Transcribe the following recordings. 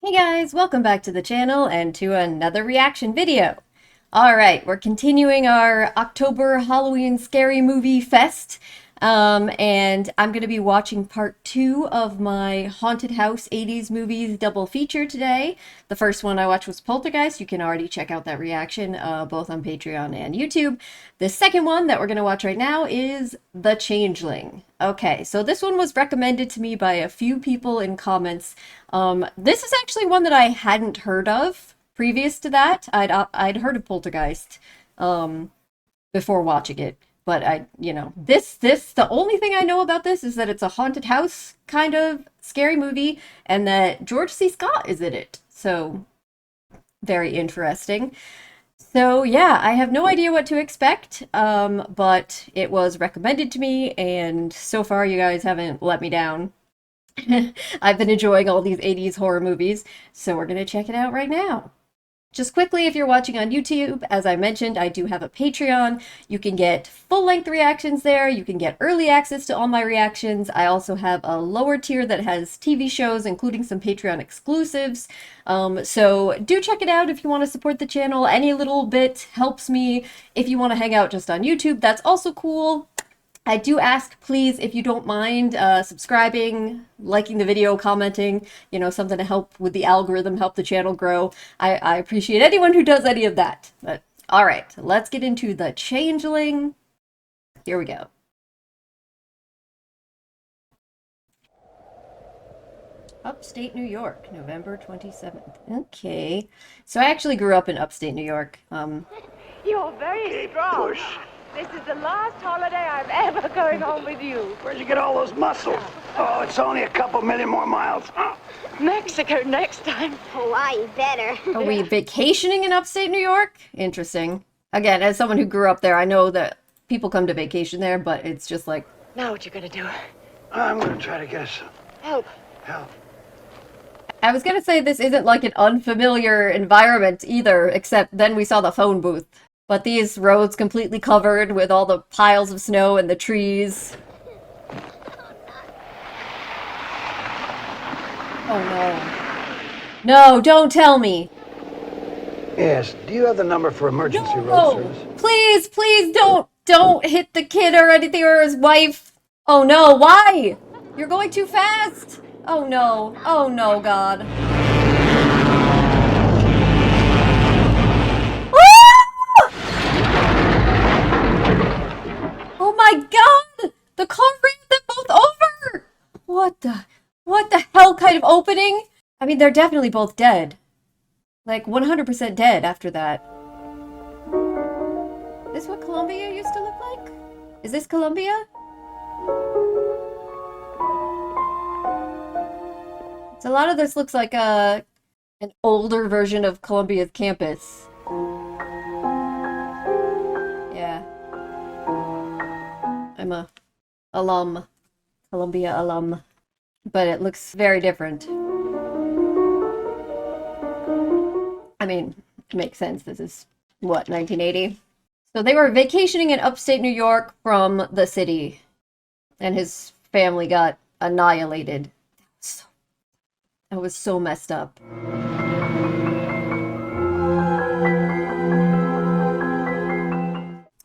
Hey guys, welcome back to the channel and to another reaction video. Alright, we're continuing our October Halloween Scary Movie Fest, and I'm going to be watching part 2 of my Haunted House 80s movies double feature today. The first one I watched was Poltergeist. You can already check out that reaction, both on Patreon and YouTube. The second one that we're going to watch right now is The Changeling. Okay, so this one was recommended to me by a few people in comments. This is actually one that I hadn't heard of previous to that. I'd heard of Poltergeist before watching it, but the only thing I know about this is that it's a haunted house kind of scary movie and that George C. Scott is in it. So very interesting. So yeah, I have no idea what to expect, but it was recommended to me, and so far you guys haven't let me down. I've been enjoying all these 80s horror movies, so we're gonna check it out right now. Just quickly, if you're watching on YouTube, as I mentioned, I do have a Patreon. You can get full-length reactions there. You can get early access to all my reactions. I also have a lower tier that has TV shows, including some Patreon exclusives. So do check it out if you want to support the channel. Any little bit helps me. If you want to hang out just on YouTube, that's also cool. I do ask, please, if you don't mind, subscribing, liking the video, commenting, something to help with the algorithm, help the channel grow. I appreciate anyone who does any of that. But all right, let's get into The Changeling. Here we go. Upstate New York, November 27th. Okay. So I actually grew up in upstate New York. You're very strong. Push. This is the last holiday I'm ever going on with you. Where'd you get all those muscles? Oh, it's only a couple million more miles. Mexico next time. Hawaii better. Are we vacationing in upstate New York? Interesting. Again, as someone who grew up there, I know that people come to vacation there, but it's just like... Now what you gonna do? I'm gonna try to get us some Help. help. I was gonna say this isn't like an unfamiliar environment either, except then we saw the phone booth. But these roads completely covered with all the piles of snow and the trees. Oh no. No, don't tell me. Yes, do you have the number for emergency road No! service? Please, please don't hit the kid or anything or his wife. Oh no, why? You're going too fast. Oh no, God. Oh my God! The car ran them both over! What the hell kind of opening? I mean, they're definitely both dead. Like, 100% dead after that. Is this what Colombia used to look like? Is this Colombia? So a lot of this looks like an older version of Columbia's campus. Yeah. I'm a Columbia alum, but it looks very different. I mean, it makes sense. This is, what, 1980? So they were vacationing in upstate New York from the city, and his family got annihilated. That was so messed up.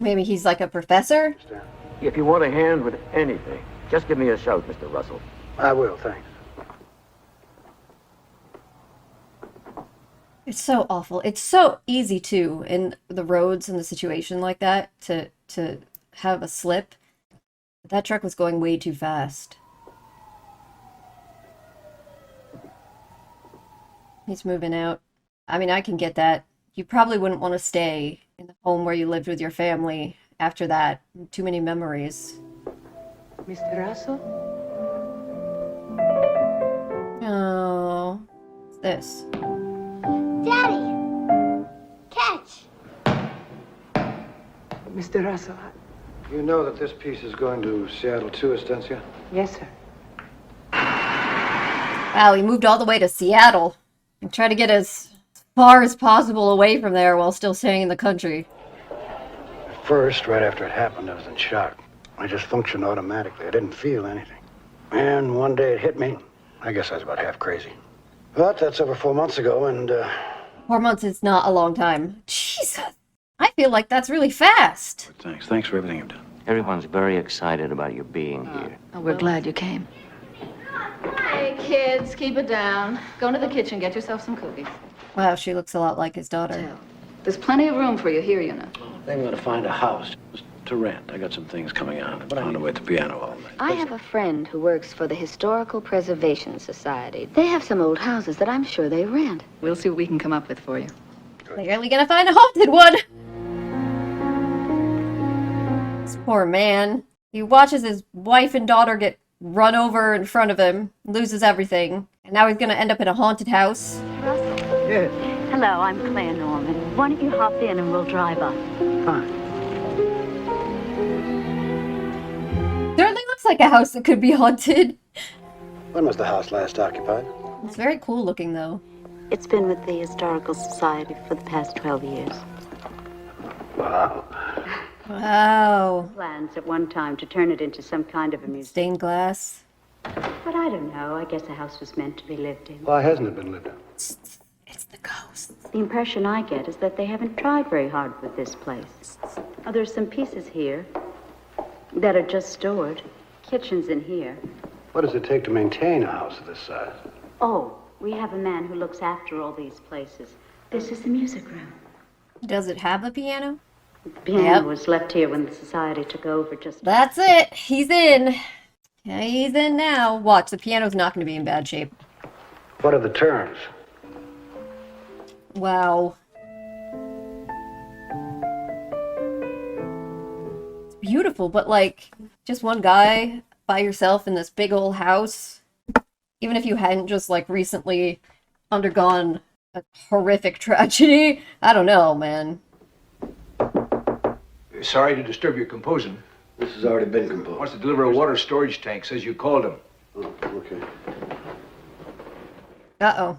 Maybe he's like a professor? If you want a hand with anything, just give me a shout, Mr. Russell. I will, thanks. It's so awful. It's so easy too in the roads and the situation like that to have a slip. That truck was going way too fast. He's moving out. I mean, I can get that. You probably wouldn't want to stay in the home where you lived with your family after that. Too many memories. Mr. Russell? Oh, what's this? Daddy! Catch! Mr. Russell? You know that this piece is going to Seattle too, Estancia? Yes, sir. Wow, he moved all the way to Seattle. And tried to get as far as possible away from there while still staying in the country. At first, right after it happened, I was in shock. I just functioned automatically. I didn't feel anything. And one day it hit me. I guess I was about half crazy. But that's over 4 months ago, and 4 months is not a long time. Jesus! I feel like that's really fast. thanks. Thanks for everything you've done. Everyone's very excited about you being here. Oh, we're glad you came. Hey, kids, keep it down. Go into the kitchen, get yourself some cookies. Wow, she looks a lot like his daughter. There's plenty of room for you here, you know. I think I'm going to find a house to rent. I got some things coming on. But I found away at the piano all night. I have a friend who works for the Historical Preservation Society. They have some old houses that I'm sure they rent. We'll see what we can come up with for you. Clearly gonna find a haunted one! This poor man. He watches his wife and daughter get run over in front of him, loses everything, and now he's gonna end up in a haunted house. Yes. Hello, I'm Claire Norman. Why don't you hop in and we'll drive up? Fine. Certainly looks like a house that could be haunted. When was the house last occupied? It's very cool looking though. It's been with the Historical Society for the past 12 years. Wow. Wow. Plans at one time to turn it into some kind of a museum. Stained glass. But I don't know. I guess the house was meant to be lived in. Why hasn't it been lived in? It's the ghost. The impression I get is that they haven't tried very hard with this place. Oh, there's some pieces here that are just stored. Kitchen's in here. What does it take to maintain a house of this size? Oh, we have a man who looks after all these places. This is the music room. Does it have a piano? The piano was left here when the society took over just... That's it. He's in. Yeah, he's in now. Watch, the piano's not going to be in bad shape. What are the terms? Wow. It's beautiful, but like, just one guy by yourself in this big old house. Even if you hadn't just like recently undergone a horrific tragedy. I don't know, man. Sorry to disturb your composing. This has already been composed. Wants to deliver a water storage tank. Says you called him. Oh, okay. Uh-oh.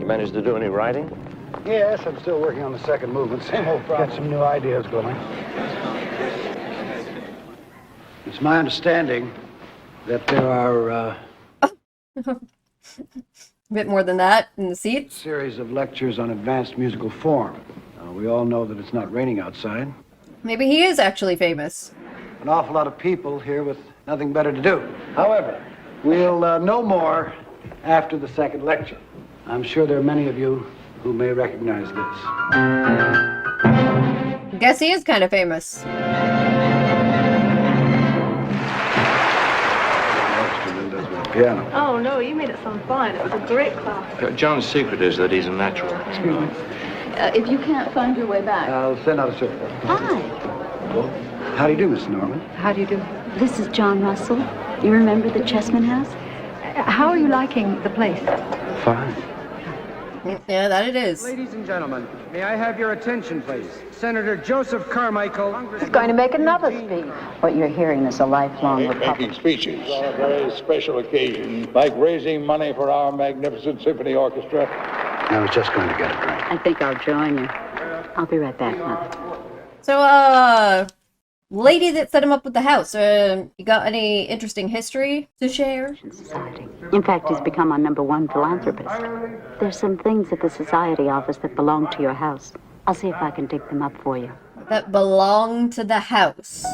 You managed to do any writing? Yes, I'm still working on the second movement. Same old problem. Got some new ideas going. It's my understanding that there are A bit more than that in the a seats. series of lectures on advanced musical form. We all know that it's not raining outside. Maybe he is actually famous. An awful lot of people here with nothing better to do. However, we'll know more after the second lecture. I'm sure there are many of you who may recognize this. Guess he is kind of famous. Piano. Oh, no, you made it sound fun. It was a great class. John's secret is that he's a natural. Excuse me. If you can't find your way back. I'll send out a survey. Hi, How do you do, Miss Norman? How do you do? this is John Russell. You remember the Chessman House? How are you liking the place? Fine. Yeah, that it is. Ladies and gentlemen, may I have your attention, please? Senator Joseph Carmichael. He's going to make another speech. What you're hearing is a lifelong Making republic. speeches on a very special occasion, like raising money for our magnificent symphony orchestra. I was just going to get a drink. I think I'll join you. I'll be right back, Mother. So, lady that set him up with the house, you got any interesting history to share? Society. In fact, he's become our #1 philanthropist. There's some things at the society office that belong to your house. I'll see if I can dig them up for you. That belong to the house.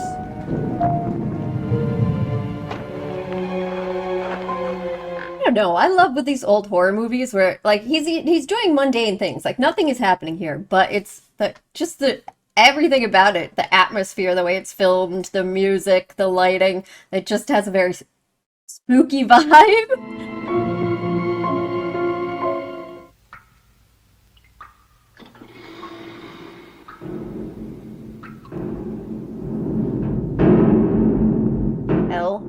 I don't know. I love with these old horror movies where like he's doing mundane things, like nothing is happening here, but it's the everything about it, the atmosphere, the way it's filmed, the music, the lighting, it just has a very spooky vibe. Hell.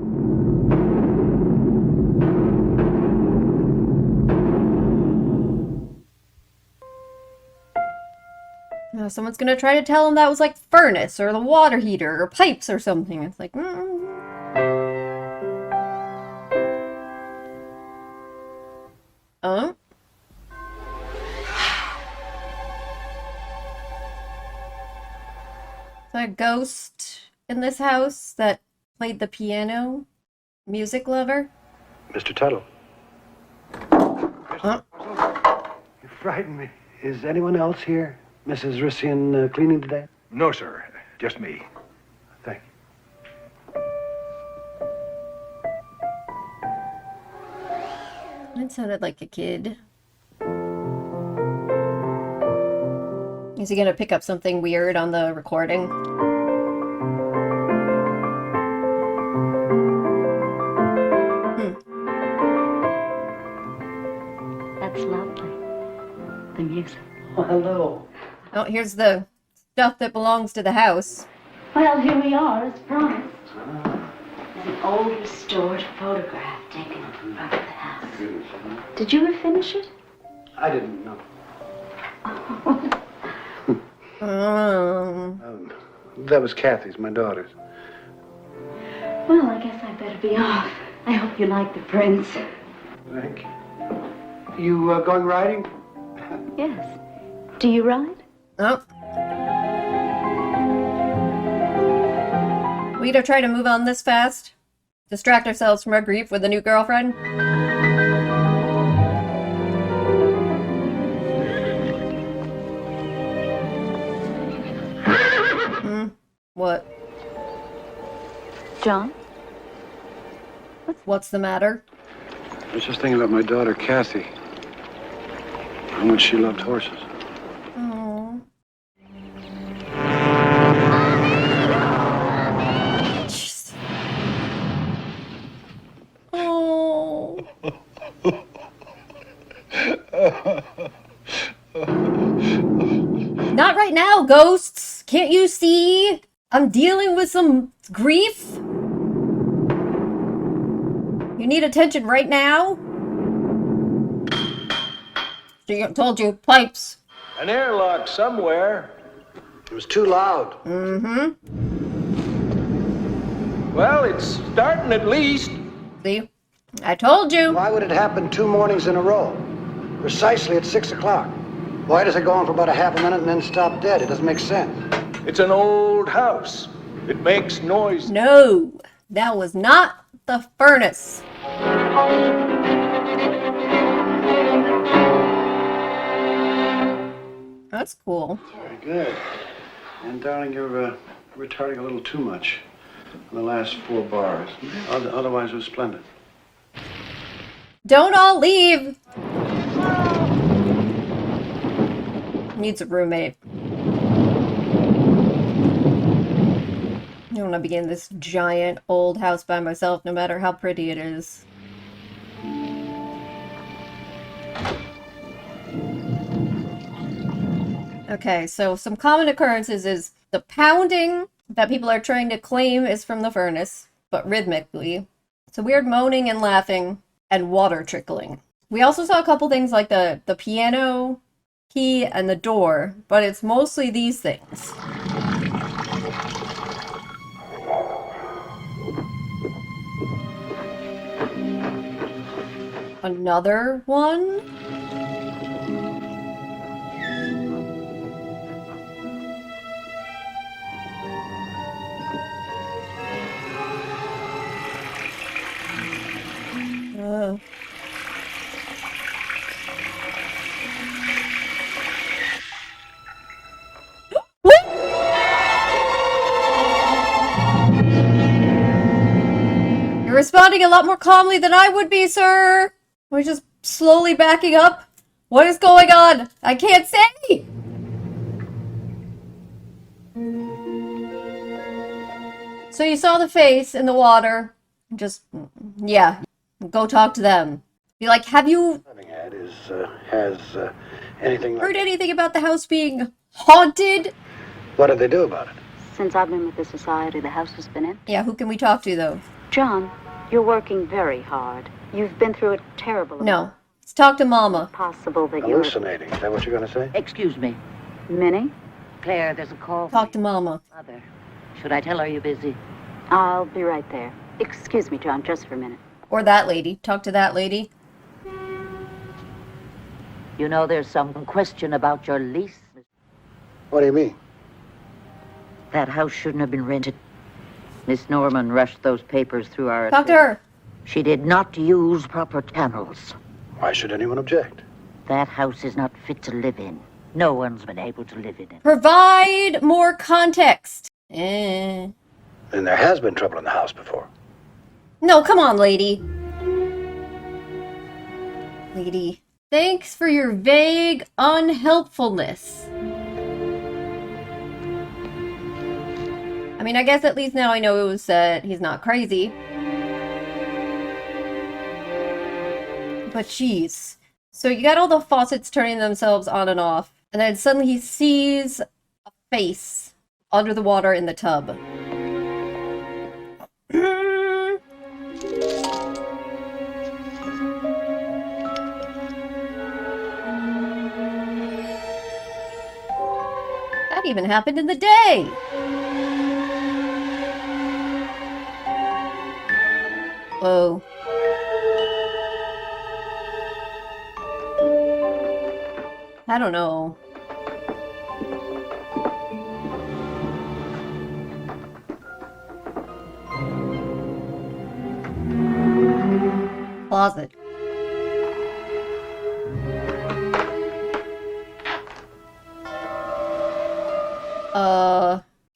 No, someone's gonna try to tell him that was like furnace or the water heater or pipes or something. It's like, Oh? Is there a ghost in this house that played the piano? Music lover? Mr. Tuttle. Huh? You frightened me. Is anyone else here? Mrs. Rissian cleaning today? No, sir. Just me. Thank you. That sounded like a kid. Is he gonna pick up something weird on the recording? That's lovely. The music. Oh, hello. Oh, here's the stuff that belongs to the house. Well, here we are, as promised. An old restored photograph taken in front of the house. Did you ever finish it? I didn't know. That was Kathy's, my daughter's. Well, I guess I better be off. I hope you like the prints. Thank you. You going riding? Yes. Do you ride? Oh. We gonna try to move on this fast? Distract ourselves from our grief with a new girlfriend? What? John? What's the matter? I was just thinking about my daughter, Kathy. How much she loved horses. Oh. Oh. Not right now, ghosts. Can't you see? I'm dealing with some grief. You need attention right now? Told you, pipes. An airlock somewhere. It was too loud. Mm-hmm. Well, it's starting at least. See? I told you. Why would it happen 2 mornings in a row? Precisely at 6 o'clock. Why does it go on for about a half a minute and then stop dead? It doesn't make sense. It's an old house. It makes noise. No, that was not the furnace. That's cool. Very good. And darling, you're retarding a little too much on the last 4 bars. Otherwise, it was splendid. Don't all leave. Needs a roommate. I don't want to be in this giant old house by myself, no matter how pretty it is. Okay, so some common occurrences is the pounding that people are trying to claim is from the furnace, but rhythmically. It's a weird moaning and laughing, and water trickling. We also saw a couple things like the piano key and the door, but it's mostly these things. Another one? You're responding a lot more calmly than I would be, sir. We're just slowly backing up. What is going on? I can't say. So you saw the face in the water. Just, yeah, go talk to them. Be like, have you Has anything like... heard anything about the house being haunted? What did they do about it? Since I've been with the society, the house has been empty. Yeah, who can we talk to, though? John, you're working very hard. You've been through a terrible... No. Let's talk to Mama. Possible that you're... Hallucinating. Is that what you're going to say? Excuse me. Minnie? Claire, there's a call. Talk to Mama. Mother. Should I tell her you're busy? I'll be right there. Excuse me, John, just for a minute. Or that lady. Talk to that lady. You know there's some question about your lease. What do you mean? That house shouldn't have been rented. Miss Norman rushed those papers through our... Talk to her. She did not use proper channels. Why should anyone object? That house is not fit to live in. No one's been able to live in it. Provide more context. And there has been trouble in the house before. No, come on, lady. Lady. Thanks for your vague unhelpfulness. I mean, I guess at least now I know it was he's not crazy. But jeez. So you got all the faucets turning themselves on and off, and then suddenly he sees a face under the water in the tub. That even happened in the day! Whoa. I don't know. Closet.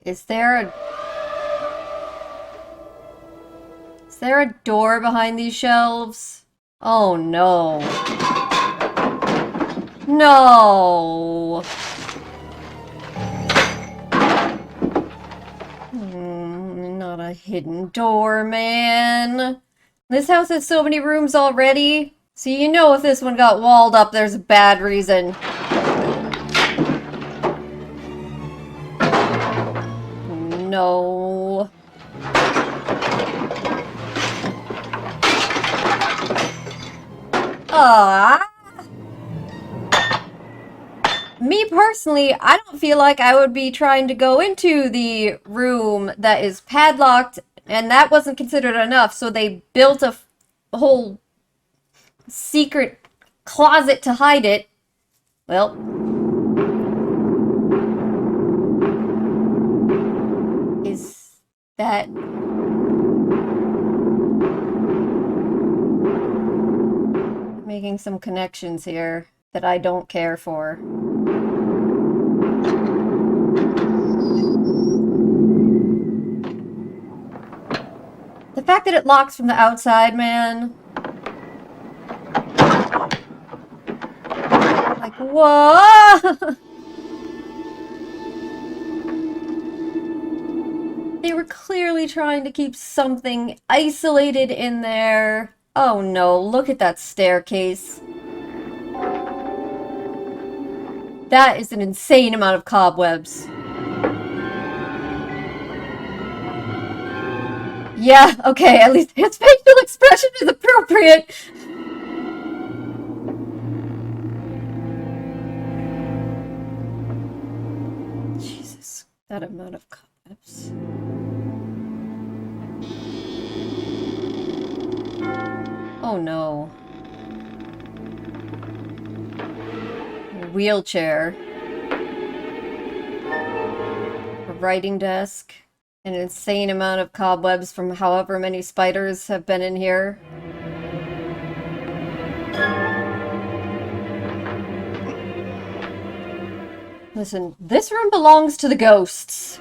Is there a door behind these shelves? Oh no. No. Not a hidden door, man. This house has so many rooms already. So you know if this one got walled up, there's a bad reason. No. Me personally, I don't feel like I would be trying to go into the room that is padlocked, and that wasn't considered enough, so they built a whole secret closet to hide it. Well. Is that... making some connections here that I don't care for. The fact that it locks from the outside, man. Like, whoa! They were clearly trying to keep something isolated in there. Oh no, look at that staircase. That is an insane amount of cobwebs. Yeah, okay, at least his facial expression is appropriate. Jesus, that amount of cobwebs. Oh no. A wheelchair. A writing desk. An insane amount of cobwebs from however many spiders have been in here. Listen, this room belongs to the ghosts.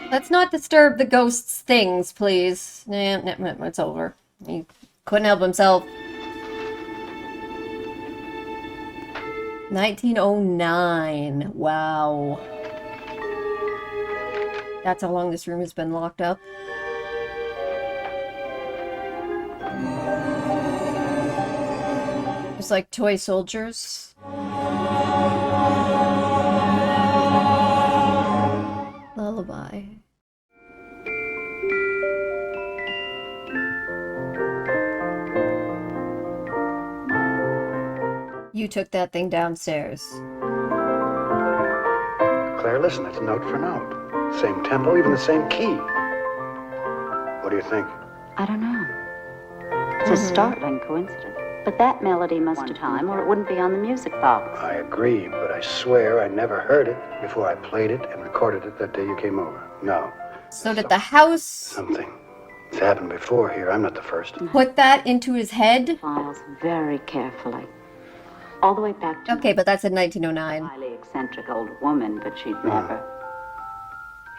Let's not disturb the ghosts' things, please. Nah, it's over. He couldn't help himself. 1909. Wow. That's how long this room has been locked up. It's like toy soldiers. Lullaby. You took that thing downstairs. Claire, listen, it's note for note. Same tempo, even the same key. What do you think? I don't know. It's a startling coincidence. But that melody must have time, or it wouldn't be on the music box. I agree, but I swear I never heard it before I played it and recorded it that day you came over. No. So did the house Something. It's happened before here. I'm not the first. put that into his head? Files very carefully. All the way back to Okay, but that's in 1909. highly eccentric old woman, but she'd never.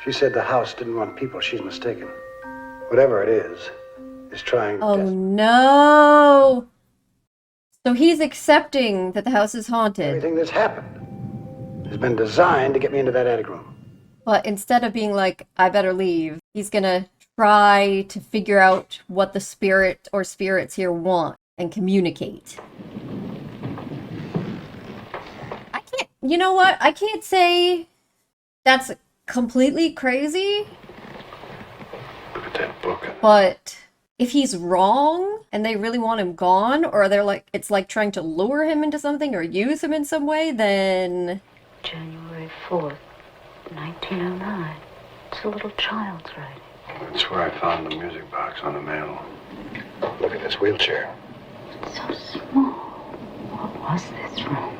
She said the house didn't want people. She's mistaken. Whatever it is trying Oh no! So he's accepting that the house is haunted. Everything that's happened has been designed to get me into that attic room. But instead of being like, I better leave, he's gonna try to figure out what the spirit or spirits here want and communicate. I can't, you know what? I can't say that's completely crazy. Look at that book. But if he's wrong and they really want him gone, or they're like, it's like trying to lure him into something or use him in some way, then... January 4th, 1909. It's a little child's writing. That's where I found the music box on the mantel. Look at this wheelchair. It's so small. What was this room?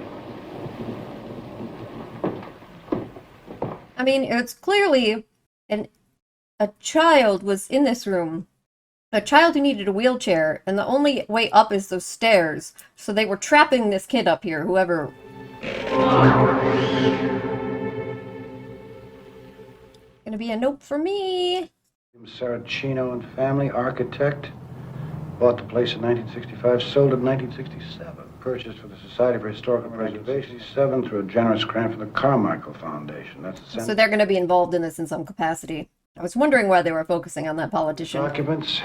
I mean, it's clearly a child was in this room. A child who needed a wheelchair, and the only way up is those stairs. So they were trapping this kid up here, whoever... Gonna be a nope for me. Saracino and family, architect. Bought the place in 1965, sold it in 1967. Purchased for the Society for Historical Preservation, 7 through a generous grant from the Carmichael Foundation. That's the So they're gonna be involved in this in some capacity. I was wondering why they were focusing on that politician. Occupants.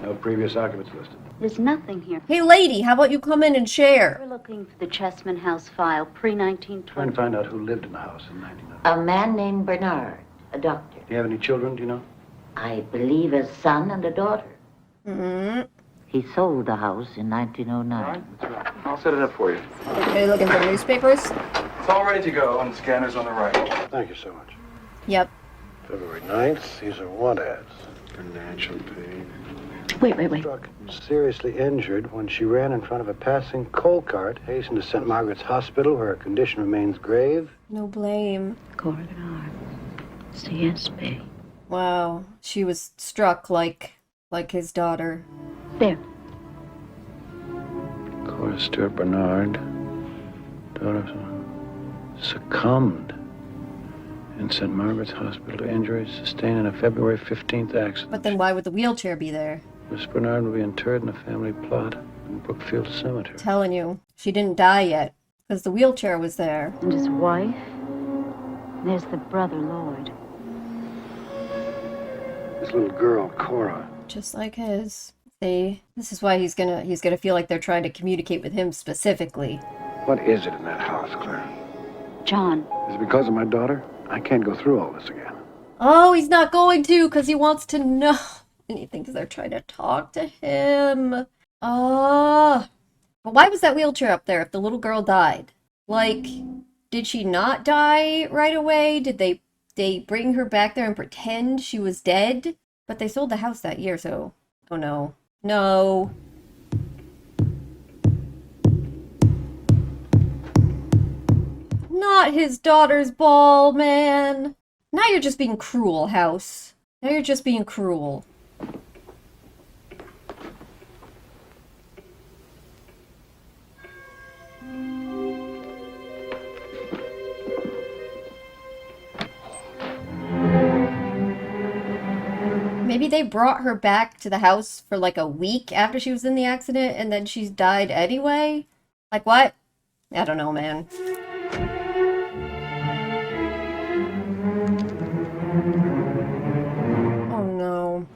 No previous occupants listed. There's nothing here. Hey lady, how about you come in and share? We're looking for the Chessman House file, pre-1920. Trying to find out who lived in the house in 1900. A man named Bernard, a doctor. Do you have any children, do you know? I believe a son and a daughter. Mm-hmm. He sold the house in 1909. That's right. I'll set it up for you. Are you looking for newspapers? It's all ready to go, and the scanner's on the right. Thank you so much. Yep. February 9th, these are want ads. Financial pay. Wait. Struck and seriously injured when she ran in front of a passing coal cart, hastened to St. Margaret's Hospital, where her condition remains grave. No blame. Corrigan Arm. CSB. Wow. She was struck like his daughter. There. Cora Stewart Bernard, daughter, succumbed in St. Margaret's Hospital to injuries sustained in a February 15th accident. But then why would the wheelchair be there? Miss Bernard will be interred in the family plot in Brookfield Cemetery. Telling you, she didn't die yet, because the wheelchair was there. And his wife? There's the brother, Lloyd. This little girl, Cora. Just like his. See, this is why he's gonna feel like they're trying to communicate with him specifically. What is it in that house, Claire? John. Is it because of my daughter? I can't go through all this again. Oh, he's not going to, because he wants to know. And he thinks they're trying to talk to him. Oh. But why was that wheelchair up there if the little girl died? Like, did she not die right away? Did they bring her back there and pretend she was dead? But they sold the house that year, so... Oh, no. No. Not his daughter's ball, man. Now you're just being cruel, House. Now you're just being cruel. Maybe they brought her back to the house for like a week after she was in the accident and then she's died anyway? Like what? I don't know, man. Oh no.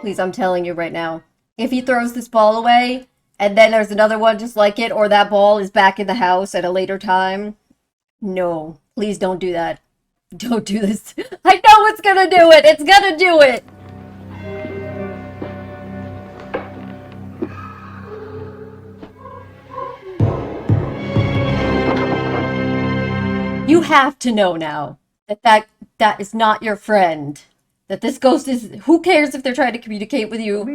Please, I'm telling you right now. If he throws this ball away and then there's another one just like it, or that ball is back in the house at a later time, no. Please don't do that. Don't do this. I know it's gonna do it! It's gonna do it! You have to know now that is not your friend. That this ghost is... Who cares if they're trying to communicate with you?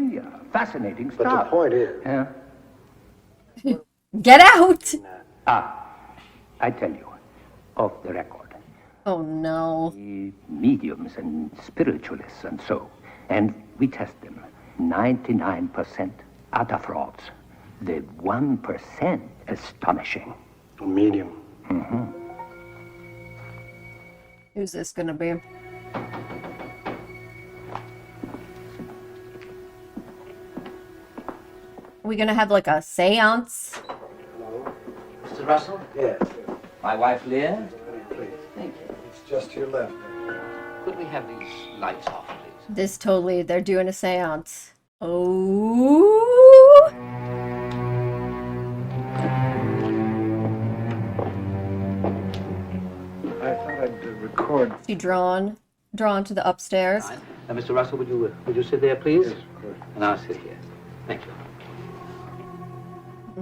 Fascinating But the point is... Yeah. Get out! I tell you, off the record. Oh no. Mediums and spiritualists and so. And we test them. 99% utter frauds. The 1% astonishing. A medium. Mm-hmm. Who's this gonna be? Are we gonna have like a seance? Hello? Mr. Russell? Yes. My wife, Leah? Please. Thank you. It's just to your left. Could we have these lights off, please? This totally, they're doing a seance. Oh. I thought I'd record. She drawn to the upstairs. Now, Mr. Russell, would you sit there, please? Yes, of course. And I'll sit here. Thank you.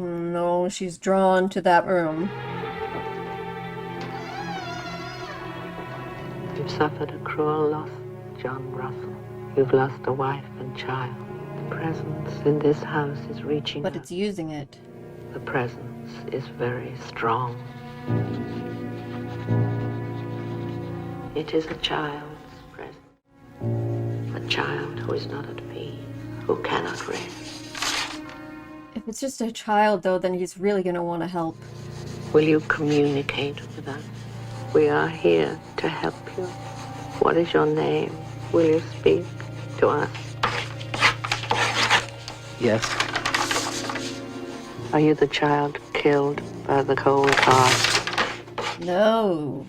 No, she's drawn to that room. You've suffered a cruel loss, John Russell. You've lost a wife and child. The presence in this house is reaching But out. it's using it. The presence is very strong. It is a child's presence. A child who is not at peace, who cannot rest. If it's just a child, though, then he's really gonna want to help. Will you communicate with us? We are here to help you. What is your name? Will you speak to us? Yes. Are you the child killed by the cold heart? No.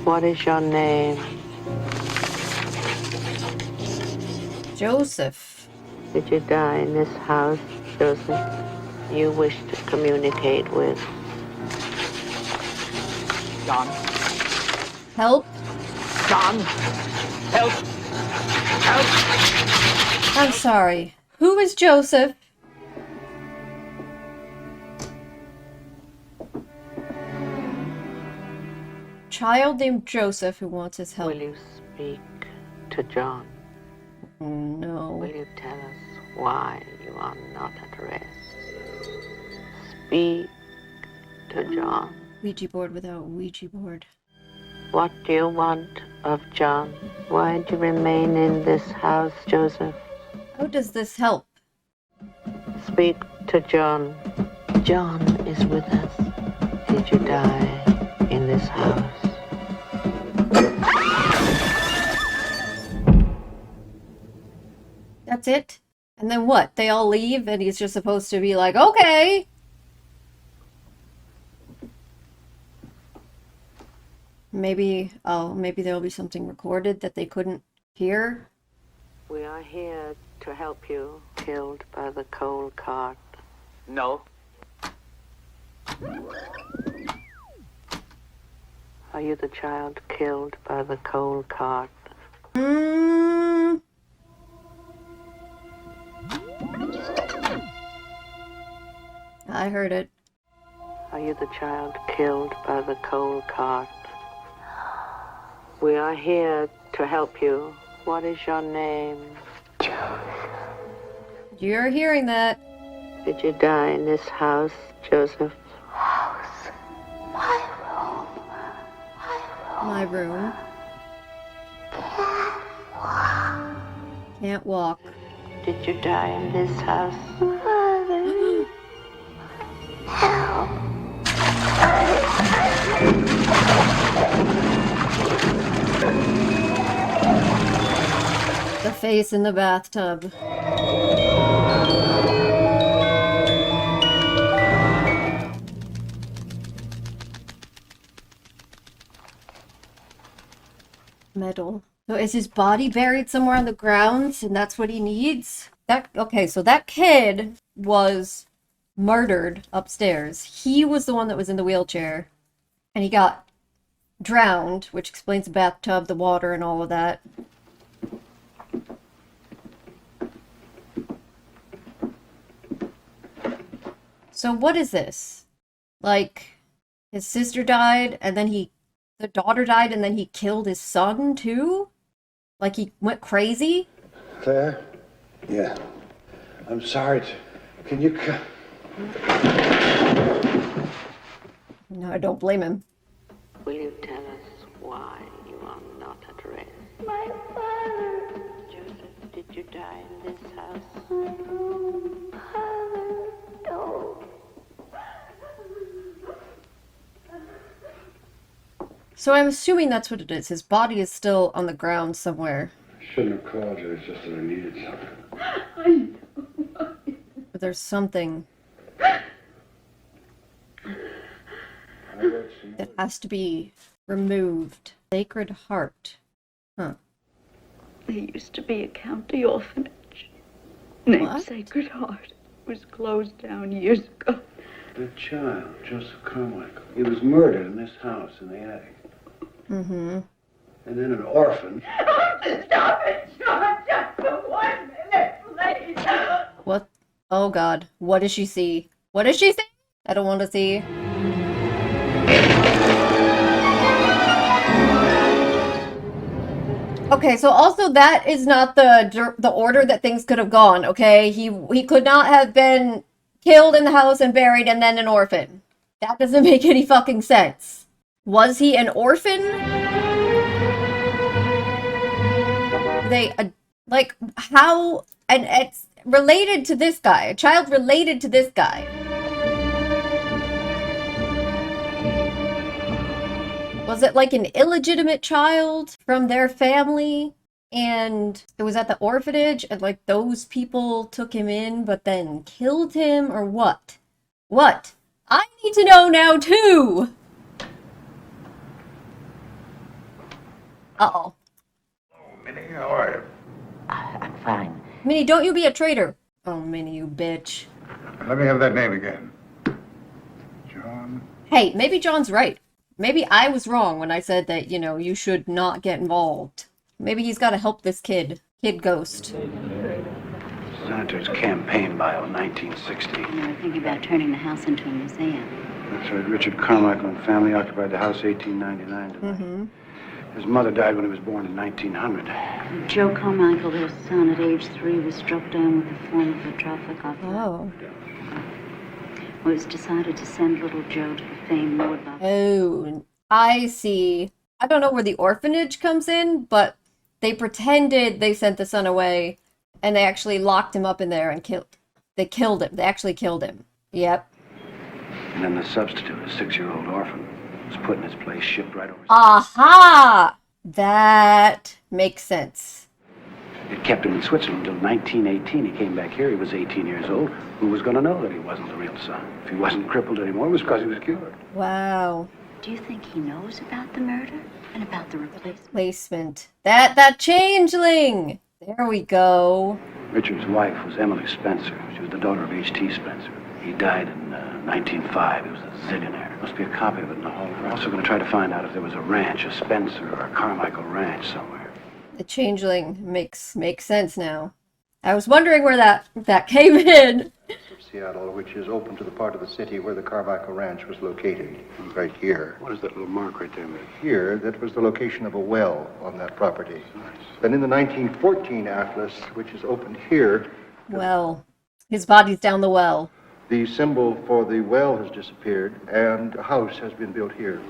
What is your name? Joseph. Did you die in this house, Joseph? You wish to communicate with? John? Help. John! Help! Help! I'm sorry. Who is Joseph? Child named Joseph who wants his help. Will you speak to John? No. Will you tell us why you are not at rest? Speak to John. Ouija board without Ouija board. What do you want of John? Why do you remain in this house, Joseph? How does this help? Speak to John. John is with us. Did you die in this house? That's it? And then what? They all leave and he's just supposed to be like, okay. Maybe there'll be something recorded that they couldn't hear. We are here to help you, killed by the cold cart. No. Are you the child killed by the cold cart? I heard it. Are you the child killed by the cold cart? We are here to help you. What is your name? You're hearing that. Did you die in this house, Joseph? My room. Can't walk. Did you die in this house? The face in the bathtub. Metal. So is his body buried somewhere on the grounds and that's what he needs? Okay, so that kid was murdered upstairs. He was the one that was in the wheelchair. And he got drowned, which explains the bathtub, the water, and all of that. So what is this? Like, his sister died, and then the daughter died, and then he killed his son, too? Like, he went crazy? Claire? Yeah. I'm sorry. Can you come? No, I don't blame him. Will you tell us why you are not at rest. My father. Joseph, did you die in this house? Father. No. So I'm assuming that's what it is. His body is still on the ground somewhere. Shouldn't have called you, it's just that I needed something. I know. But there's something that has to be removed. Sacred Heart. Huh. There used to be a county orphanage named What? Sacred Heart. It was closed down years ago. The child, Joseph Carmichael. He was murdered in this house in the attic. Mm-hmm. And then an orphan. Stop it, John, just for 1 minute, please. What? Oh God. What does she see? What does she see? I don't want to see. Okay, so also that is not the order that things could have gone, okay? He could not have been killed in the house and buried and then an orphan. That doesn't make any fucking sense. Was he an orphan? Like, how, and it's related to this guy, a child related to this guy. Was it like an illegitimate child from their family? And it was at the orphanage and like those people took him in but then killed him or what? What? I need to know now too! Uh-oh. Minnie, how are you? I'm fine. Minnie, don't you be a traitor. Oh, Minnie, you bitch. Let me have that name again. John? Hey, maybe John's right. Maybe I was wrong when I said that, you know, you should not get involved. Maybe he's got to help this kid. Kid Ghost. Senator's campaign bio, 1960. They were thinking about turning the house into a museum. That's right. Richard Carmichael and family occupied the house 1899 to Mm-hmm. His mother died when he was born in 1900. Joe Carmichael, their son, at age 3, was struck down with a form of a traffic offense. Oh. It was decided to send little Joe to the famed Nordbach. Oh, I see. I don't know where the orphanage comes in, but they pretended they sent the son away, and they actually locked him up in there and killed. They killed him. They actually killed him. Yep. And then the substitute, a 6-year-old orphan, was put in his place, shipped right over. Aha! That makes sense. It kept him in Switzerland until 1918. He came back here. He was 18 years old. Who was going to know that he wasn't the real son? If he wasn't crippled anymore, it was because he was cured. Wow. Do you think he knows about the murder and about the replacement? That changeling! There we go. Richard's wife was Emily Spencer. She was the daughter of H.T. Spencer. He died in 1905. He was a zillionaire. Must be a copy of it in the hall. We're also going to try to find out if there was a ranch, a Spencer or a Carmichael ranch somewhere. The changeling makes sense now. I was wondering where that came in. Seattle, which is open to the part of the city where the Carmichael Ranch was located, right here. What is that little mark right there, man? Here, that was the location of a well on that property. Then in the 1914 atlas, which is opened here... Well, his body's down the well. The symbol for the well has disappeared, and a house has been built here.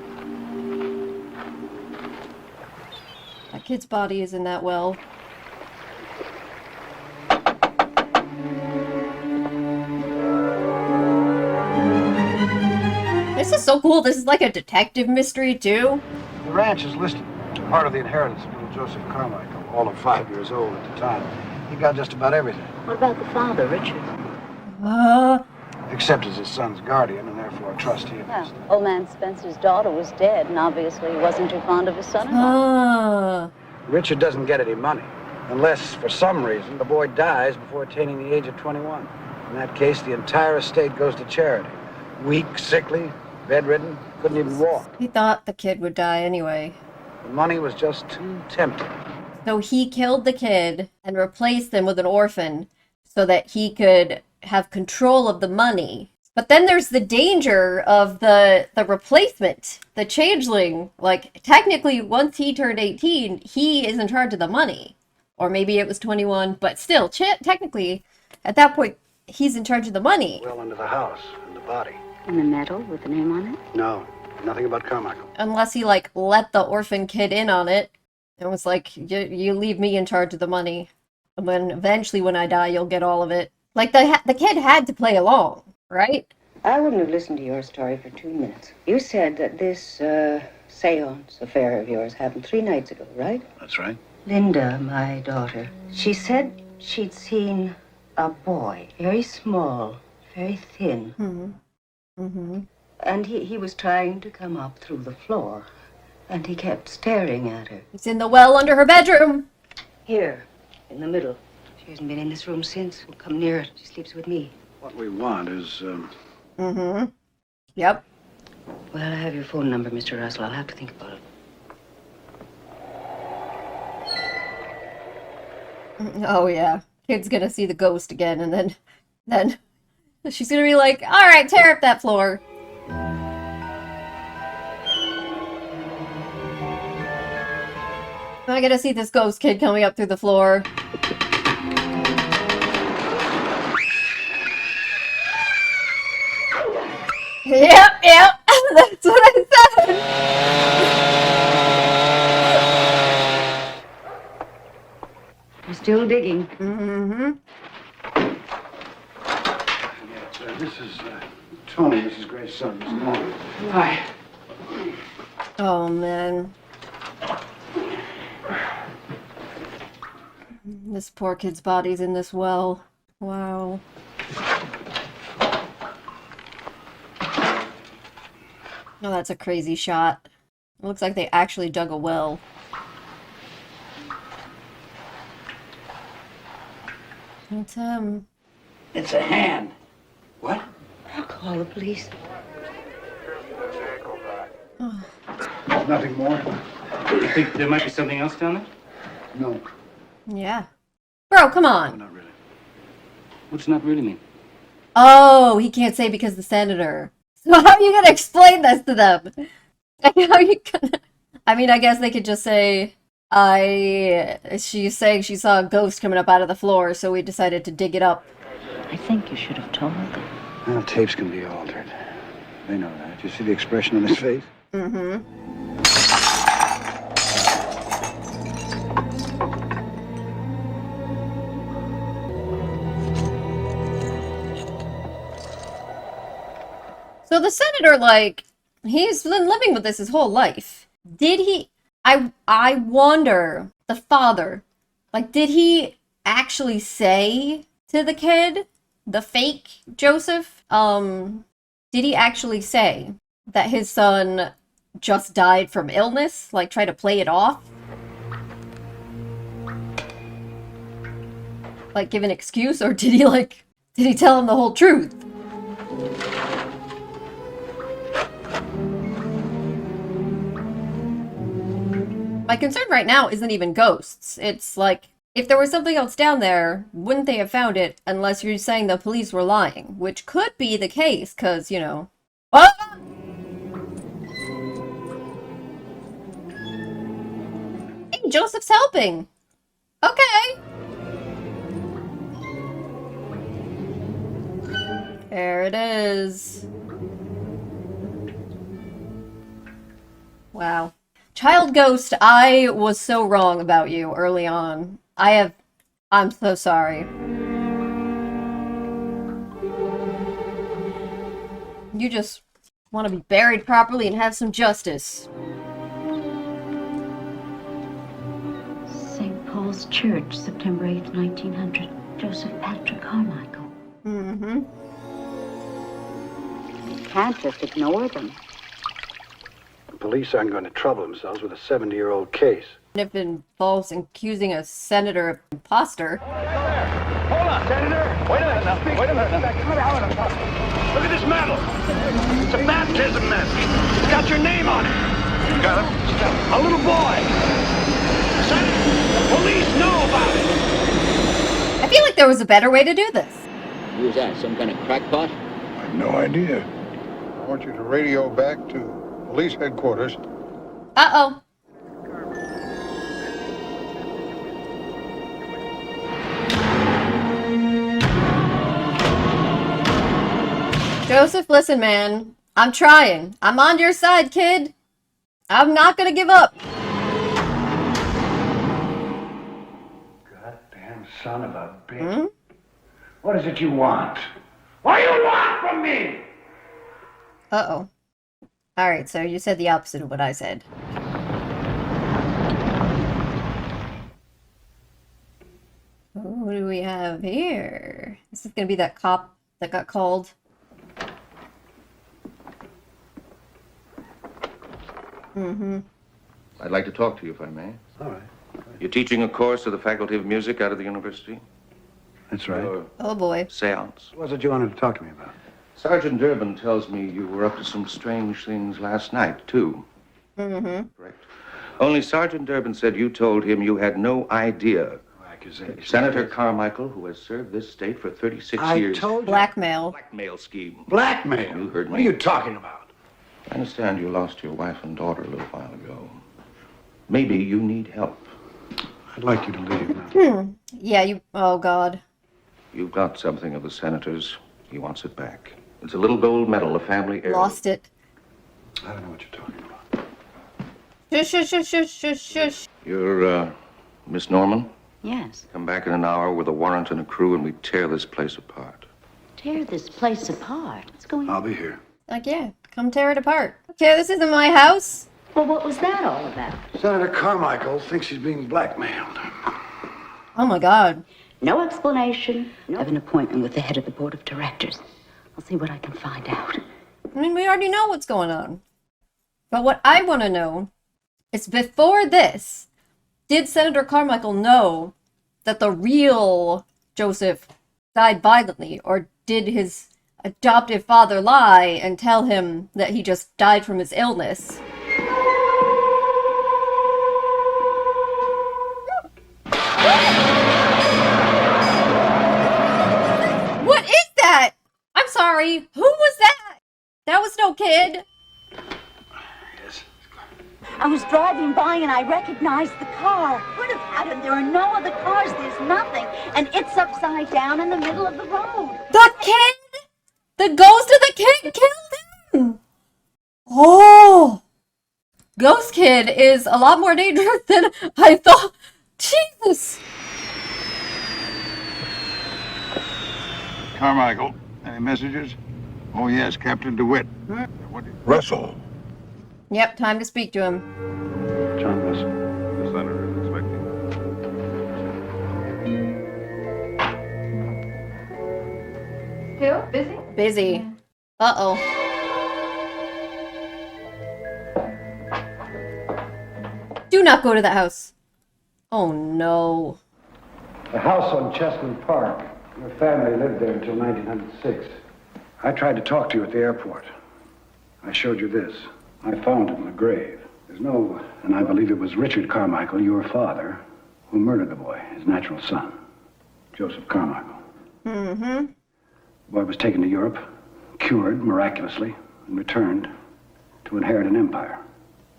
That kid's body is in that well. This is so cool. This is like a detective mystery, too. The ranch is listed part of the inheritance of little Joseph Carmichael, all of 5 years old at the time. He got just about everything. What about the father, Richard? Except as his son's guardian and therefore a trustee of Well, old man Spencer's daughter was dead, and obviously he wasn't too fond of his son-in-law. Richard doesn't get any money, unless, for some reason, the boy dies before attaining the age of 21. In that case, the entire estate goes to charity. Weak, sickly, bedridden, couldn't even walk. He thought the kid would die anyway. The money was just too tempting. So he killed the kid and replaced him with an orphan so that he could have control of the money. But then there's the danger of the replacement, the changeling. Like, technically, once he turned 18, he is in charge of the money. Or maybe it was 21, but still, technically, at that point, he's in charge of the money. Well into the house and the body. And the medal with the name on it? No, Nothing about Carmichael. Unless he, like, let the orphan kid in on it. And was like, you leave me in charge of the money. And then eventually when I die, you'll get all of it. Like, the kid had to play along, right? I wouldn't have listened to your story for 2 minutes. You said that this, seance affair of yours happened 3 nights ago, right? That's right. Linda, my daughter, she said she'd seen a boy, very small, very thin. And he was trying to come up through the floor. And he kept staring at her. It's in the well under her bedroom. Here, in the middle. She hasn't been in this room since. We'll come near it. She sleeps with me. What we want is, Yep. Well, I have your phone number, Mr. Russell. I'll have to think about it. Oh, yeah. Kid's gonna see the ghost again, and then she's gonna be like, all right, tear up that floor. I gotta see this ghost kid coming up through the floor. Yep. That's what I said. We're still digging. This is Tony, Mrs. Gray's son. Mr. Norman. Hi. Oh, man. This poor kid's body's in this well. Wow. Oh, that's a crazy shot. It looks like they actually dug a well. It's, It's a hand. What? I'll call the police. Nothing more? You think there might be something else down there? No. Yeah. Bro, come on. Not really. What's not really mean? Oh, he can't say because the senator. So how are you gonna explain this to them? How are you gonna... I mean, I guess they could just say, she's saying she saw a ghost coming up out of the floor, so we decided to dig it up. I think you should have told them. Well, tapes can be altered. They know that. You see the expression on his face? So the senator, like, he's been living with this his whole life. Did he... I wonder, the father, like, did he actually say to the kid, the fake Joseph, did he actually say that his son just died from illness? Like, try to play it off? Like, give an excuse? Or did he tell him the whole truth? My concern right now isn't even ghosts. It's like, if there was something else down there, wouldn't they have found it unless you're saying the police were lying? Which could be the case, because, you know... Oh! Hey, Joseph's helping! Okay! There it is. Wow. Child Ghost, I was so wrong about you early on. I'm so sorry. You just want to be buried properly and have some justice. St. Paul's Church, September 8th, 1900. Joseph Patrick Carmichael. You can't just ignore them. The police aren't going to trouble themselves with a 70-year-old case. If it involves accusing a senator of imposter. Hold on, Senator. Wait a minute now. Wait a minute now. Look at this medal. It's a baptism medal. It's got your name on it. You got it? A little boy. Senator, the police know about it. I feel like there was a better way to do this. Who's that? Some kind of crackpot? I have no idea. I want you to radio back to police headquarters. Uh-oh. Joseph, listen, man. I'm trying. I'm on your side, kid. I'm not gonna give up. Goddamn son of a bitch. What is it you want? What do you want from me? Uh-oh. Alright, so you said the opposite of what I said. What do we have here? This is gonna be that cop that got called. I'd like to talk to you, if I may. All right. You're teaching a course of the Faculty of Music out of the university? That's right. Your Oh boy. seance. What was it you wanted to talk to me about? Sergeant Durbin tells me you were up to some strange things last night, too. Correct. Only Sergeant Durbin said you told him you had no idea. Accusation. Senator Carmichael, who has served this state for 36 years. I told you. Blackmail. Blackmail scheme. Blackmail? You heard me. What are you talking about? I understand you lost your wife and daughter a little while ago. Maybe you need help. I'd like you to leave now. Yeah, you... Oh, God. You've got something of the senator's. He wants it back. It's a little gold medal, a family heirloom. Lost it. I don't know what you're talking about. Shush, shush, shush, shush, shush, shush. You're, Miss Norman? Yes. Come back in an hour with a warrant and a crew, and we tear this place apart. Tear this place apart. What's going on? I'll be here. Like, yeah, come tear it apart. Okay, this isn't my house. Well, what was that all about? Senator Carmichael thinks he's being blackmailed. Oh, my God. No explanation. I have an appointment with the head of the board of directors. I'll see what I can find out. I mean, we already know what's going on. But what I want to know is, before this, did Senator Carmichael know that the real Joseph died violently, or did his adoptive father lie and tell him that he just died from his illness? What is that? I'm sorry, who was that? That was no kid. I was driving by and I recognized the car. Could have happened. There are no other cars. There's nothing. And it's upside down in the middle of the road. The kid? The ghost of the kid killed him! Oh! Ghost Kid is a lot more dangerous than I thought. Jesus! Carmichael, any messages? Oh, yes, Captain DeWitt. Russell. Yep, time to speak to him. John Russell. The senator is expecting. Still busy? Busy. Uh-oh. Do not go to that house. Oh, no. The house on Chestnut Park. Your family lived there until 1906. I tried to talk to you at the airport. I showed you this. I found it in the grave. There's no... And I believe it was Richard Carmichael, your father, who murdered the boy, his natural son, Joseph Carmichael. Mm-hmm. The boy was taken to Europe, cured miraculously, and returned to inherit an empire.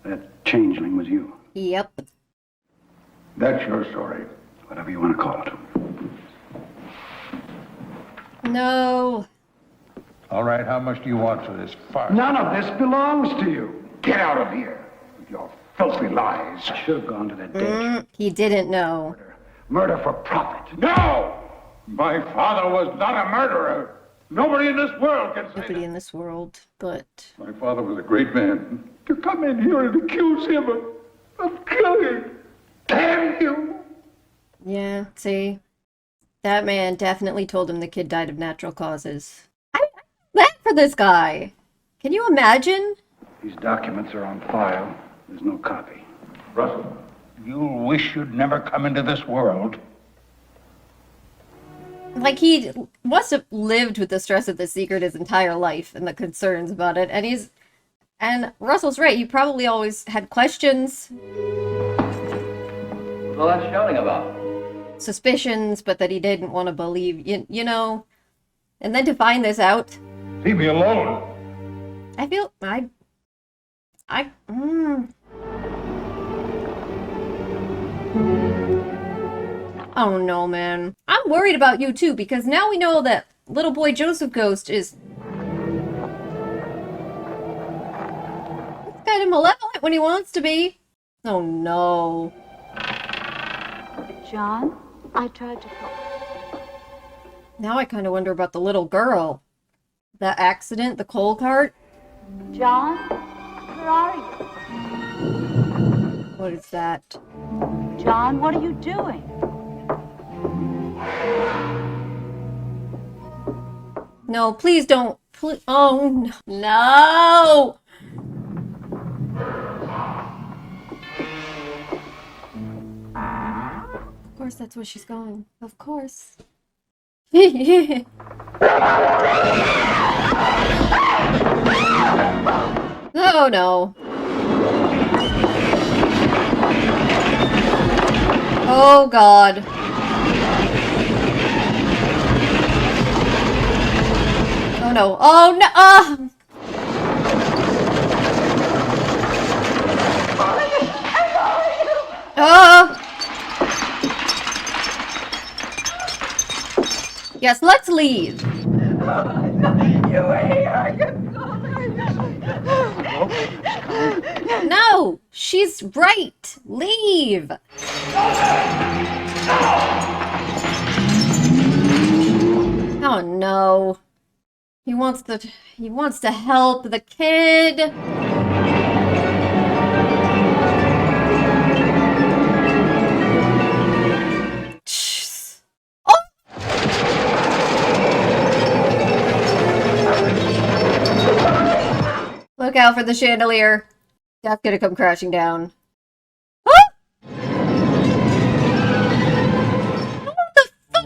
That changeling was you. Yep. That's your story. Whatever you want to call it. No. All right, how much do you want for this farce? None of this belongs to you. Get out of here with your filthy lies. I should have gone to that ditch. He didn't know. Murder for profit. No! My father was not a murderer. Nobody in this world can say Nobody that. in this world, but... My father was a great man. To come in here and accuse him of killing. Damn you! Yeah, see? That man definitely told him the kid died of natural causes. I'm mad for this guy. Can you imagine? These documents are on file. There's no copy. Russell, you'll wish you'd never come into this world. Like, he must have lived with the stress of the secret his entire life and the concerns about it. And Russell's right, he probably always had questions. Well, that's shouting about. Suspicions, but that he didn't want to believe, you know. And then to find this out. Leave me alone. I feel, Oh no, man. I'm worried about you too, because now we know that little boy Joseph Ghost is kind of malevolent when he wants to be. Oh no. John, I tried to call. Now I kind of wonder about the little girl. That accident, the coal cart. John, where are you? What is that? John, what are you doing? No, please don't. Please. Oh, no. Of course, that's where she's going. Of course. Oh, no. Oh, God. Oh, no. Oh, no. Yes, let's leave. No, she's right. Leave. Oh no. He wants to help the kid. Look out for the chandelier. That's gonna come crashing down. Ah! What the fuck?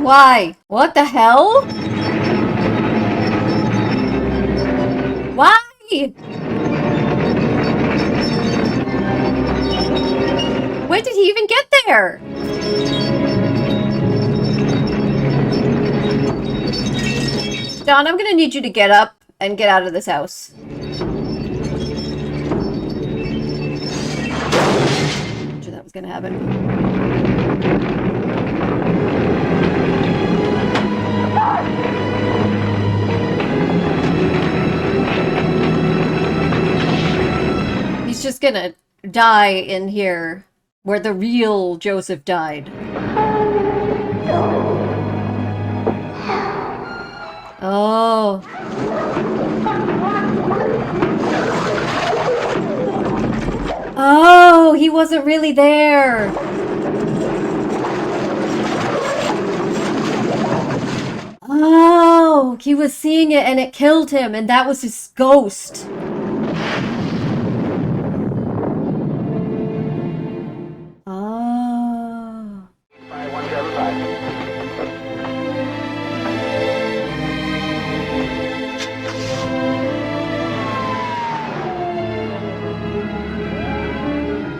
Why? What the hell? Why? When did he even get there? John, I'm gonna need you to get up and get out of this house. I'm sure that was gonna happen. He's just gonna die in here. Where the real Joseph died. Oh. Oh, he wasn't really there. Oh, he was seeing it and it killed him, and that was his ghost. Oh.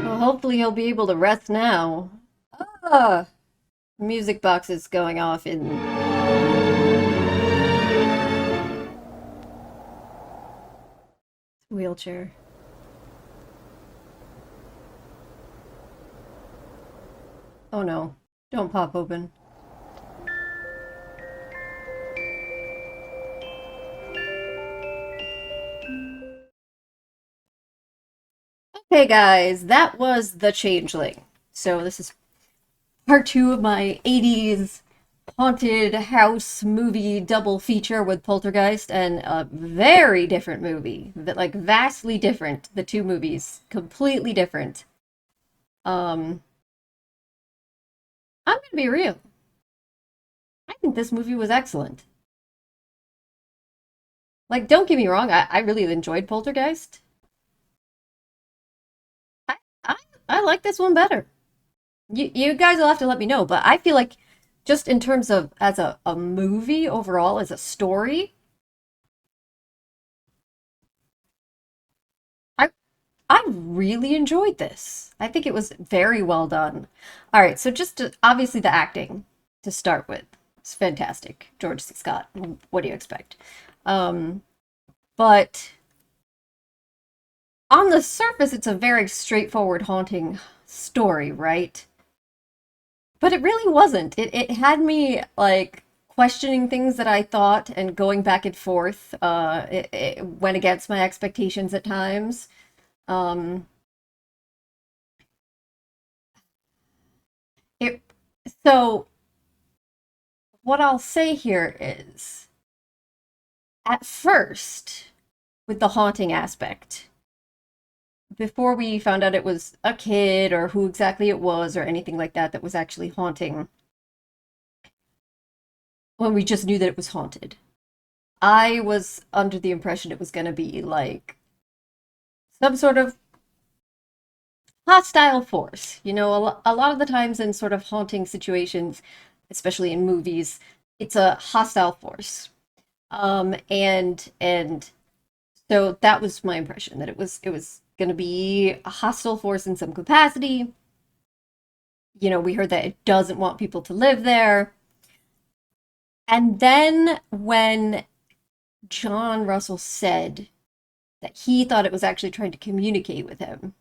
Well, hopefully he'll be able to rest now. Ah, music box is going off in wheelchair. Oh no, don't pop open. Okay guys, that was The Changeling. So this is part 2 of my 80s haunted house movie double feature with Poltergeist, and a very different movie. Like vastly different, the two movies. Completely different. I'm gonna be real. I think this movie was excellent. Like, don't get me wrong, I really enjoyed Poltergeist. I like this one better. You guys will have to let me know, but I feel like just in terms of as a movie overall, as a story, I really enjoyed this. I think it was very well done. All right, so obviously the acting to start with. It's fantastic. George C. Scott, what do you expect? But on the surface, it's a very straightforward haunting story, right? But it really wasn't. It had me like questioning things that I thought and going back and forth. It went against my expectations at times. Um, it so what I'll say here is, at first, with the haunting aspect, before we found out it was a kid or who exactly it was or anything like that that was actually haunting, when we just knew that it was haunted, I was under the impression it was going to be like some sort of hostile force. You know, a lot of the times in sort of haunting situations, especially in movies, it's a hostile force. And so that was my impression, that it was going to be a hostile force in some capacity. You know, we heard that it doesn't want people to live there. And then when John Russell said that he thought it was actually trying to communicate with him,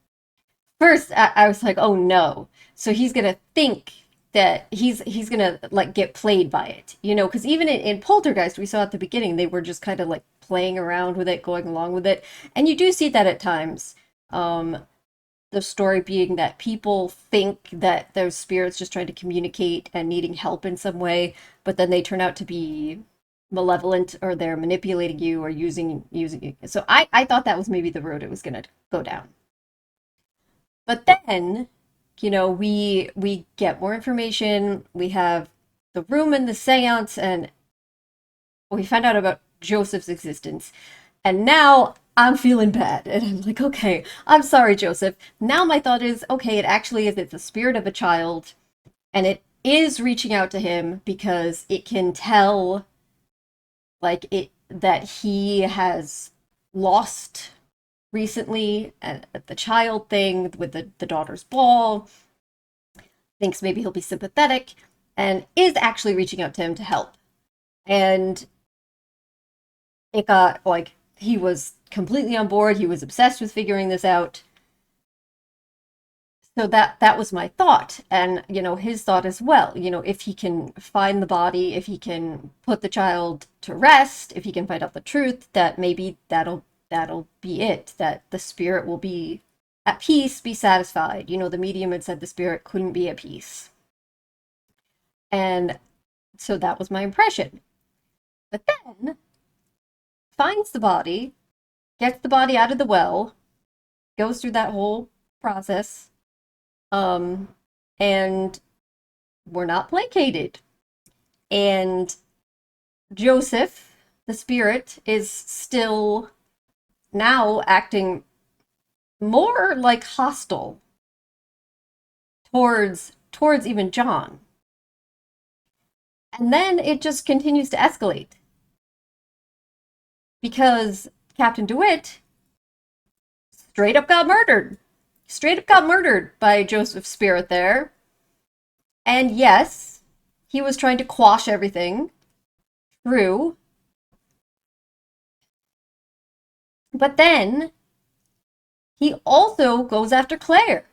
first I was like, oh no. So he's gonna think that he's gonna like get played by it, you know, because even in Poltergeist, we saw at the beginning they were just kind of like playing around with it, going along with it, and you do see that at times. The story being that people think that there's spirits just trying to communicate and needing help in some way, but then they turn out to be malevolent, or they're manipulating you or using you. So I thought that was maybe the road it was gonna go down. But then, you know, we get more information. We have the room and the seance, and we find out about Joseph's existence. And now I'm feeling bad. And I'm like, okay, I'm sorry, Joseph. Now my thought is, okay, it actually is, it's the spirit of a child, and it is reaching out to him because it can tell, like, it that he has lost recently at the child thing with the daughter's ball, thinks maybe he'll be sympathetic, and is actually reaching out to him to help. And it got like, he was completely on board. He was obsessed with figuring this out. So that was my thought, and you know, his thought as well. You know, if he can find the body, if he can put the child to rest, if he can find out the truth, that maybe that'll be it. That the spirit will be at peace, be satisfied. You know, the medium had said the spirit couldn't be at peace, and so that was my impression. But then finds the body, gets the body out of the well, goes through that whole process. And we're not placated. And Joseph, the spirit, is still now acting more like hostile towards even John. And then it just continues to escalate. Because Captain DeWitt straight up got murdered. Straight up got murdered by Joseph's spirit there. And yes, he was trying to quash everything. True. But then he also goes after Claire,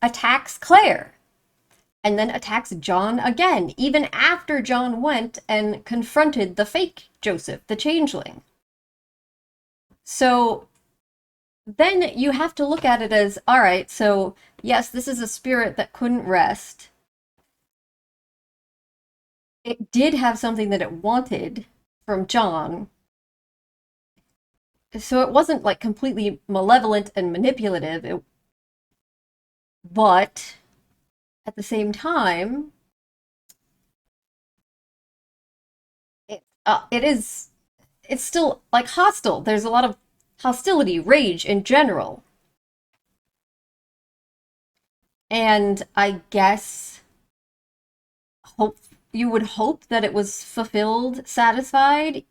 attacks Claire, and then attacks John again, even after John went and confronted the fake Joseph, the changeling. So then you have to look at it as, all right, so yes, this is a spirit that couldn't rest. It did have something that it wanted from John. So it wasn't like completely malevolent and manipulative, but at the same time, it's still like hostile. There's a lot of hostility, rage in general. And I guess you would hope that it was fulfilled, satisfied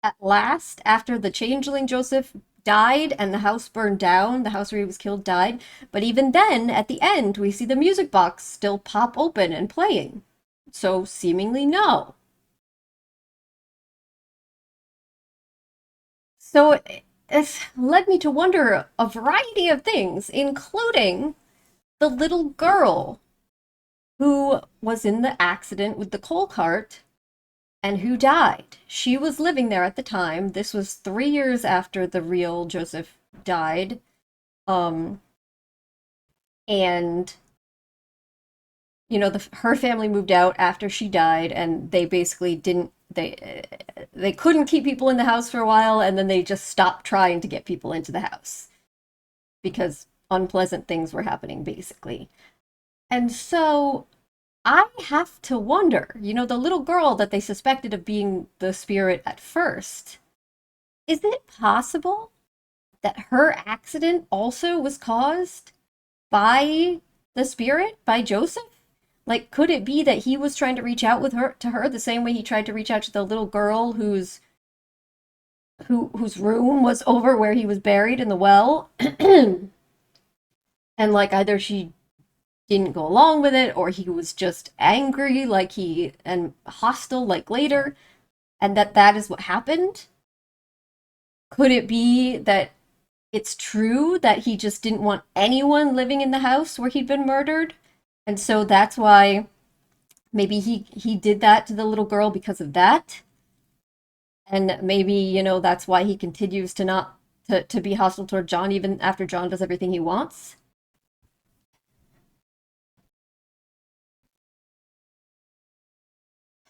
at last, after the changeling Joseph died and the house burned down, the house where he was killed died. But even then, at the end, we see the music box still pop open and playing. So seemingly no. So it's led me to wonder a variety of things, including the little girl who was in the accident with the coal cart and who died. She was living there at the time. This was 3 years after the real Joseph died. And you know, her family moved out after she died, and they basically didn't they couldn't keep people in the house for a while, and then they just stopped trying to get people into the house because unpleasant things were happening, basically. And so I have to wonder, you know, the little girl that they suspected of being the spirit at first, is it possible that her accident also was caused by the spirit, by Joseph? Like, could it be that he was trying to reach out with her to her the same way he tried to reach out to the little girl whose room was over where he was buried in the well? And like either she didn't go along with it, or he was just angry, and hostile, like later, and that is what happened. Could it be that it's true that he just didn't want anyone living in the house where he'd been murdered, and so that's why maybe he did that to the little girl because of that? And maybe, you know, that's why he continues to not to be hostile toward John even after John does everything he wants.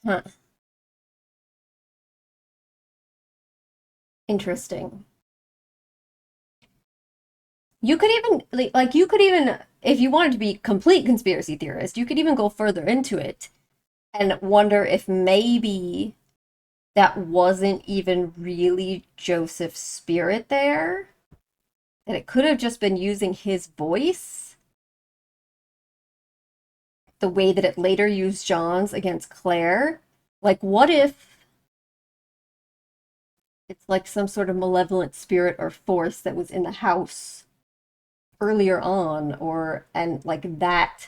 Huh. Interesting. You could even you could even, if you wanted to be complete conspiracy theorist, you could even go further into it and wonder if maybe that wasn't even really Joseph's spirit there, and it could have just been using his voice the way that it later used John's against Claire. Like, what if it's like some sort of malevolent spirit or force that was in the house earlier on, and like that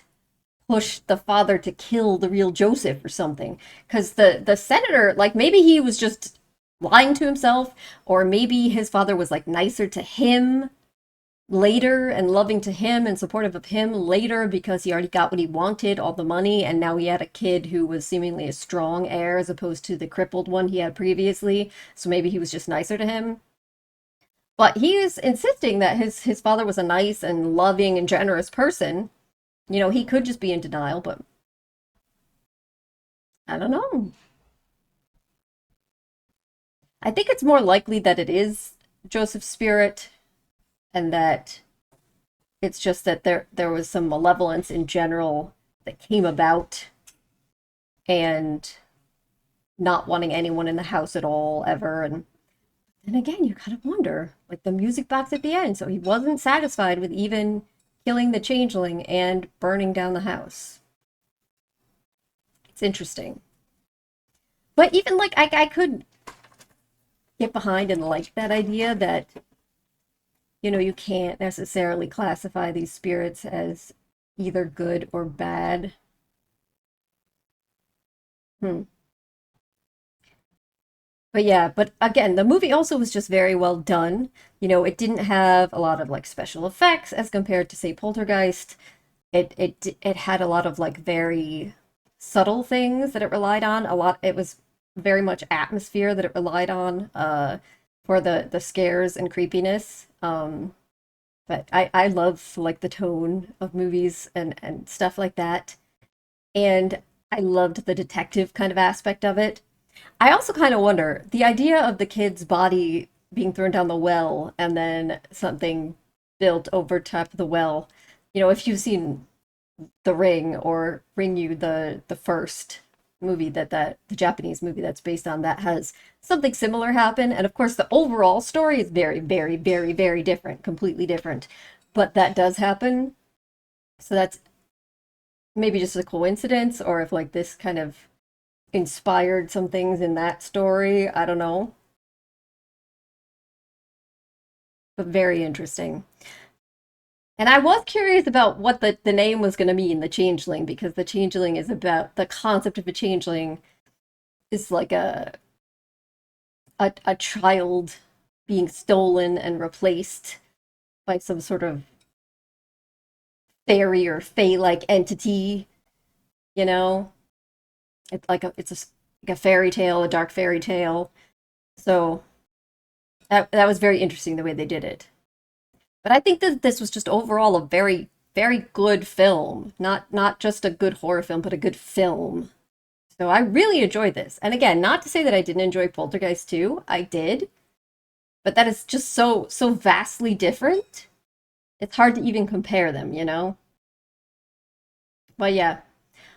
pushed the father to kill the real Joseph or something? Because the senator, like, maybe he was just lying to himself, or maybe his father was like nicer to him later and loving to him and supportive of him later because he already got what he wanted, all the money, and now he had a kid who was seemingly a strong heir as opposed to the crippled one he had previously. So maybe he was just nicer to him. But he is insisting that his father was a nice and loving and generous person. You know, he could just be in denial, but I don't know. I think it's more likely that it is Joseph's spirit, and that it's just that there was some malevolence in general that came about, and not wanting anyone in the house at all ever. And again, you kind of wonder, like the music box at the end. So he wasn't satisfied with even killing the changeling and burning down the house. It's interesting. But even like I could get behind and like that idea that, you know, you can't necessarily classify these spirits as either good or bad. But yeah, but again, the movie also was just very well done. You know, it didn't have a lot of like special effects as compared to say Poltergeist. It had a lot of like very subtle things that it relied on. It was very much atmosphere that it relied on for the scares and creepiness. But I love like the tone of movies and stuff like that. And I loved the detective kind of aspect of it. I also kind of wonder the idea of the kid's body being thrown down the well and then something built over top of the well. You know, if you've seen The Ring or Ring, the first movie that the Japanese movie that's based on that, has something similar happen. And of course, the overall story is very, very, very, very different, completely different. But that does happen. So that's maybe just a coincidence, or if like this kind of inspired some things in that story. I don't know. But very interesting. And I was curious about what the name was going to mean, the changeling, because the changeling is about the concept of a changeling is like a child being stolen and replaced by some sort of fairy or fae-like entity, you know? Like a fairy tale, a dark fairy tale. So that was very interesting the way they did it. But I think that this was just overall a very, very good film. Not just a good horror film, but a good film. So I really enjoyed this. And again, not to say that I didn't enjoy Poltergeist 2. I did. But that is just so vastly different. It's hard to even compare them, you know? But yeah.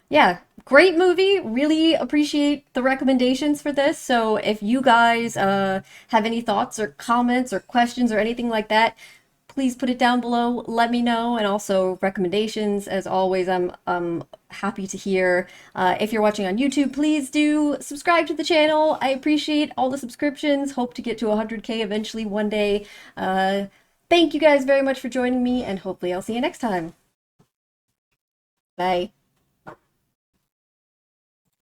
Yeah, great movie. Really appreciate the recommendations for this. So if you guys have any thoughts or comments or questions or anything like that, please put it down below. Let me know. And also recommendations. As always, I'm happy to hear. If you're watching on YouTube, please do subscribe to the channel. I appreciate all the subscriptions. Hope to get to 100K eventually one day. Thank you guys very much for joining me, and hopefully I'll see you next time. Bye.